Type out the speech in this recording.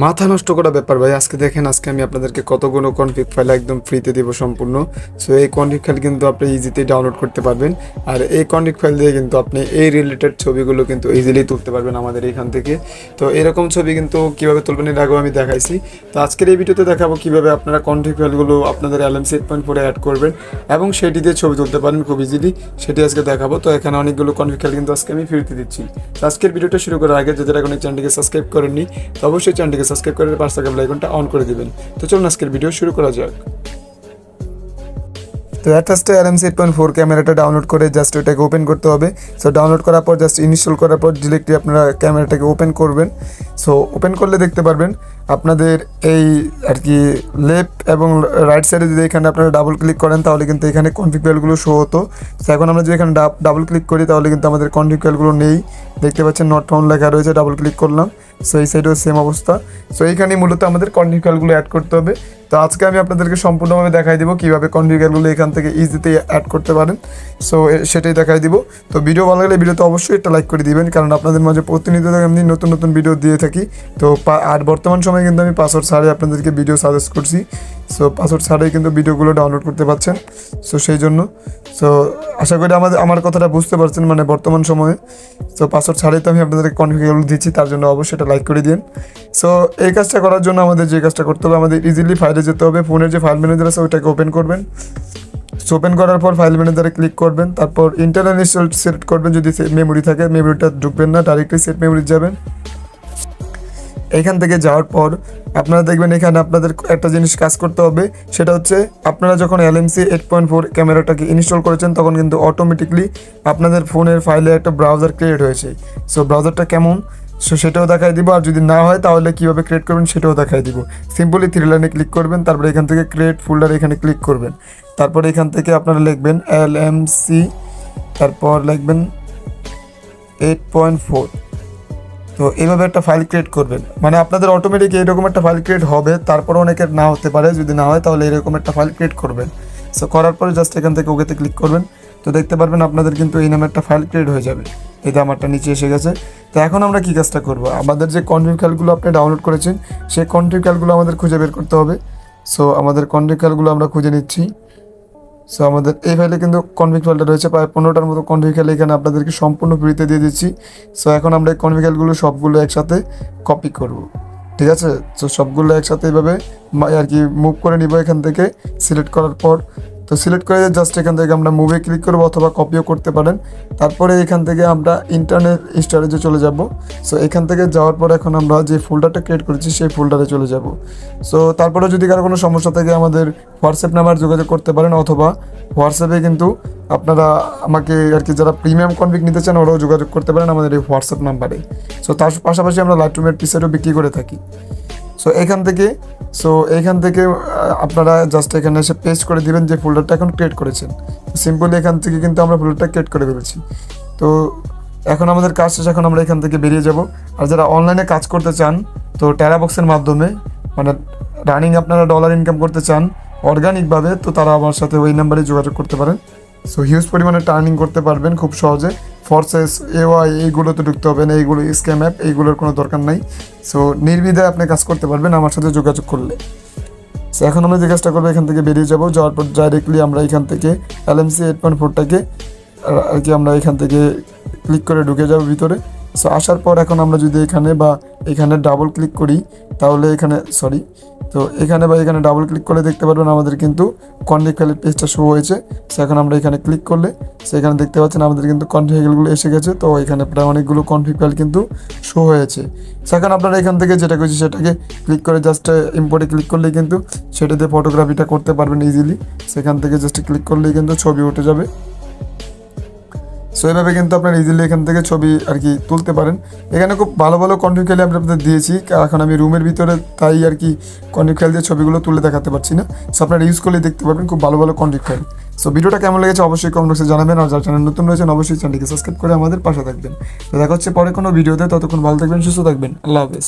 মাথা নষ্ট করা ব্যাপার ভাই। আজকে দেখেন, আজকে আমি আপনাদেরকে কতগুলো কনফিগ ফাইল একদম ফ্রিতে দিব সম্পূর্ণ। সো এই কনফিগ ফাইল কিন্তু আপনি ইজিতেই ডাউনলোড করতে পারবেন। আর এই কনফিগ ফাইল দিয়ে কিন্তু আপনি এই রিলেটেড ছবিগুলো কিন্তু ইজিলি তুলতে পারবেন আমাদের এখান থেকে। তো এরকম ছবি কিন্তু কীভাবে তুলবেন এর আগেও আমি দেখাইছি। তো আজকের এই ভিডিওতে দেখাবো কীভাবে আপনারা কনফিগ ফাইলগুলো আপনাদের LMC 8.4 অ্যাড করবেন এবং সেটি দিয়ে ছবি তুলতে পারেন খুব ইজিলি, সেটি আজকে দেখাবো। তো এখানে অনেকগুলো কনফিগ ফাইল কিন্তু আজকে আমি ফ্রিতে দিচ্ছি। তো আজকের ভিডিওটা শুরু করার আগে যারা এখন চ্যানেলটিকে সাবস্ক্রাইব করেননি তো অবশ্যই চ্যানেলটিকে সাবস্ক্রাইব করে পাশে থাকা বেল আইকনটা অন করে দিবেন। তো চলুন আজকের ভিডিও শুরু করা যাক। তো ফার্স্টে LMC 8.4 ক্যামেরাটা ডাউনলোড করে জাস্ট ওটাকে ওপেন করতে হবে। সো ডাউনলোড করার পর জাস্ট ইনস্টল করার পর ডিরেক্টলি আপনারা ক্যামেরাটাকে ওপেন করবেন। সো ওপেন করলে দেখতে পারবেন আপনাদের এই আর কি লেফট এবং রাইট সাইডে যদি এখানে আপনারা ডাবল ক্লিক করেন তাহলে কিন্তু এখানে কনফিগ ফাইলগুলো শো হতো। সো এখন আমরা যদি এখানে ডাবল ক্লিক করি তাহলে কিন্তু আমাদের কনফিগ ফাইলগুলো নেই, দেখতে পাচ্ছেন নট ফাউন্ড লেখা রয়েছে। ডাবল ক্লিক করলাম, সো এই সাইডেও সেম অবস্থা। সো এইখানেই মূলত আমাদের কনফিগ ফাইলগুলো অ্যাড করতে হবে। তো আজকে আমি আপনাদেরকে সম্পূর্ণভাবে দেখাই দিব কীভাবে কনফিগ ফাইলগুলো এখান থেকে ইজিতে অ্যাড করতে পারেন। সো সেটাই দেখাই দিব। তো ভিডিও ভালো লাগলে ভিডিওতে অবশ্যই একটা লাইক করে দিবেন, কারণ আপনাদের মাঝে প্রতিনিয়ত আমি নতুন নতুন ভিডিও দিয়ে থাকি। তো আর বর্তমান সময়ে কিন্তু আমি পাসওয়ার্ড ছাড়াই আপনাদেরকে ভিডিও সাজেস্ট করছি। সো পাসওয়ার্ড ছাড়াই কিন্তু ভিডিওগুলো ডাউনলোড করতে পারছেন। সো সেই জন্য সো আশা করি আমার কথাটা বুঝতে পারছেন, মানে বর্তমান সময়ে সো পাসওয়ার্ড ছাড়াই তো আমি আপনাদেরকে কনফিগগুলো দিচ্ছি, তার জন্য অবশ্যই এটা লাইক করে দিন। সো এই কাজটা করার জন্য আমাদের যে কাজটা করতে হবে, আমাদের ইজিলি ফাইলে যেতে হবে। ফোনের যে ফাইল ম্যানেজার আছে ওইটাকে ওপেন করবেন। সো ওপেন করার পর ফাইল ম্যানেজারে ক্লিক করবেন, তারপর ইন্টারনাল ইনস্টল সিলেক্ট করবেন। যদি মেমোরি থাকে মেমোরিটা ঢুকবেন না, ডাইরেক্টলি সেট মেমোরি যাবেন। এখান থেকে যাওয়ার পর আপনারা দেখবেন এখানে আপনাদের একটা জিনিস কাজ করতে হবে, সেটা হচ্ছে আপনারা যখন LMC 8.4 ক্যামেরাটাকে ইনস্টল করেছেন তখন কিন্তু অটোমেটিকলি আপনাদের ফোনের ফাইলে একটা ব্রাউজার ক্রিয়েট হয়েছে। সো ব্রাউজারটা কেমন সো সেটাও দেখাই দিব, আর যদি না হয় তাহলে কীভাবে ক্রিয়েট করবেন সেটাও দেখাই দিব। সিম্পলি 3 লাইনে ক্লিক করবেন, তারপরে এখান থেকে ক্রিয়েট ফোল্ডার এখানে ক্লিক করবেন। তারপরে এখান থেকে আপনারা লিখবেন LMC, তারপর লিখবেন 8.4। তো এইভাবে একটা ফাইল ক্রিয়েট করবেন, মানে আপনাদের অটোমেটিক এইরকম একটা ফাইল ক্রিয়েট হবে। তারপরে অনেকের না হতে পারে, যদি না হয় তাহলে এরকম একটা ফাইল ক্রিয়েট করবেন। সো করার পরে জাস্ট এখান থেকে ওকেতে ক্লিক করবেন। তো দেখতে পারবেন আপনাদের কিন্তু এই নামে একটা ফাইল ক্রিয়েট হয়ে যাবে। এই আমারটা নিচে এসে গেছে। তো এখন আমরা কী কাজটা করব, আমাদের যে কনফিগ ফাইলগুলো আপনি ডাউনলোড করেছেন সেই কনফিগ ফাইলগুলো আমাদের খুঁজে বের করতে হবে। সো আমাদের কনফিগ ফাইলগুলো আমরা খুঁজে নিচ্ছি। সো আমাদের এই ফাইলে কিন্তু কনফিগ ফাইলটা রয়েছে, প্রায় 15টার মতো কনফিগ ফাইল এখানে আপনাদেরকে সম্পূর্ণ ফ্রিতে দিয়ে দিচ্ছি। সো এখন আমরা এই কনফিগ ফাইলগুলো সবগুলো একসাথে কপি করব, ঠিক আছে। সো সবগুলো একসাথে এইভাবে আর কি মুভ করে নিব। এখান থেকে সিলেক্ট করার পর তো সিলেক্ট করে জাস্ট এখান থেকে আমরা মুভে ক্লিক করবো অথবা কপিও করতে পারেন। তারপরে এখান থেকে আমরা ইন্টারনেট স্টোরেজে চলে যাব। সো এখান থেকে যাওয়ার পর এখন আমরা যে ফোল্ডারটা ক্রিয়েট করেছি সেই ফোল্ডারে চলে যাব। সো তারপরে যদি কারো কোনো সমস্যা থাকে আমাদের হোয়াটসঅ্যাপ নাম্বার যোগাযোগ করতে পারেন, অথবা হোয়াটসঅ্যাপে কিন্তু আপনারা আমাকে আর কি যারা প্রিমিয়াম কনফিগ নিতে চান ওরাও যোগাযোগ করতে পারেন আমাদের এই হোয়াটসঅ্যাপ নাম্বারে। সো তার পাশাপাশি আমরা লাইটরুমের টিসারও বিক্রি করে থাকি। সো এখান থেকে আপনারা জাস্ট এখানে এসে পেস্ট করে দিবেন যে ফোল্ডারটা এখন ক্রিয়েট করেছেন। সিম্পলি এখান থেকে কিন্তু আমরা ফোল্ডারটা ক্রিয়েট করে ফেলেছি। তো এখন আমাদের কাজ শেষ, এখন আমরা এখান থেকে বেরিয়ে যাব। আর যারা অনলাইনে কাজ করতে চান তো টেরাবক্সের মাধ্যমে মানে রানিং আপনারা ডলার ইনকাম করতে চান অর্গানিকভাবে, তো তারা আমার সাথে ওই নাম্বারে যোগাযোগ করতে পারেন। সো হিউজ পরিমাণে টার্নিং করতে পারবেন খুব সহজে। ফোর্সেস AY এইগুলোতে ঢুকতে হবে না, এইগুলো স্ক্যাম অ্যাপ, এইগুলোর কোনো দরকার নাই। সো নির্বিধায় আপনি কাজ করতে পারবেন আমার সাথে যোগাযোগ করলে। সো এখন আমরা যে কাজটা করবো এখান থেকে বেরিয়ে যাব। যাওয়ার পর ডাইরেক্টলি আমরা এখান থেকে LMC 8.4টাকে আর কি আমরা এখান থেকে ক্লিক করে ঢুকে যাব ভিতরে। সো আসার পর এখন আমরা যদি এখানে ডাবল ক্লিক করি তাহলে এখানে এখানে ডাবল ক্লিক করলে দেখতে পারবেন আমাদের কিন্তু কনফিগ ফাইলের পেজটা শো হয়েছে। সো এখন আমরা এখানে ক্লিক করলে সেখানে দেখতে পাচ্ছেন আমাদের কিন্তু কনফিগ ফাইলগুলো এসে গেছে। তো এখানে প্রায় অনেকগুলো কনফিগ ফাইল কিন্তু শো হয়েছে। সো এখন আপনারা এখান থেকে যেটা করছি সেটাকে ক্লিক করে জাস্ট ইম্পোর্টে ক্লিক করলেই কিন্তু সেটাতে ফটোগ্রাফিটা করতে পারবেন ইজিলি। সেখান থেকে জাস্ট ক্লিক করলেই কিন্তু ছবি উঠে যাবে। সো এইভাবে কিন্তু আপনারা ইজিলি এখান থেকে ছবি আর কি তুলতে পারেন। এখানে খুব ভালো ভালো কনফিগ ফাইল আমি আপনাদের দিয়েছি, এখন আমি রুমের ভিতরে তাই আর কি কনফিগ ফাইল দিয়ে ছবিগুলো তুলে দেখাতে পারছি না। সো আপনারা ইউজ করলে দেখতে পারবেন খুব ভালো ভালো কনফিগ ফাইল। সো ভিডিওটা কেমন লেগেছে অবশ্যই কমেন্ট বক্সে জানাবেন, আর যারা চ্যানেল নতুন রয়েছেন অবশ্যই চ্যানেলটিকে সাবস্ক্রাইব করে আমাদের পাশে থাকবেন। তো দেখা হচ্ছে পরে কোনো ভিডিওতে, ততক্ষণ ভালো থাকবেন, সুস্থ থাকবেন, আল্লাহ হাফেজ।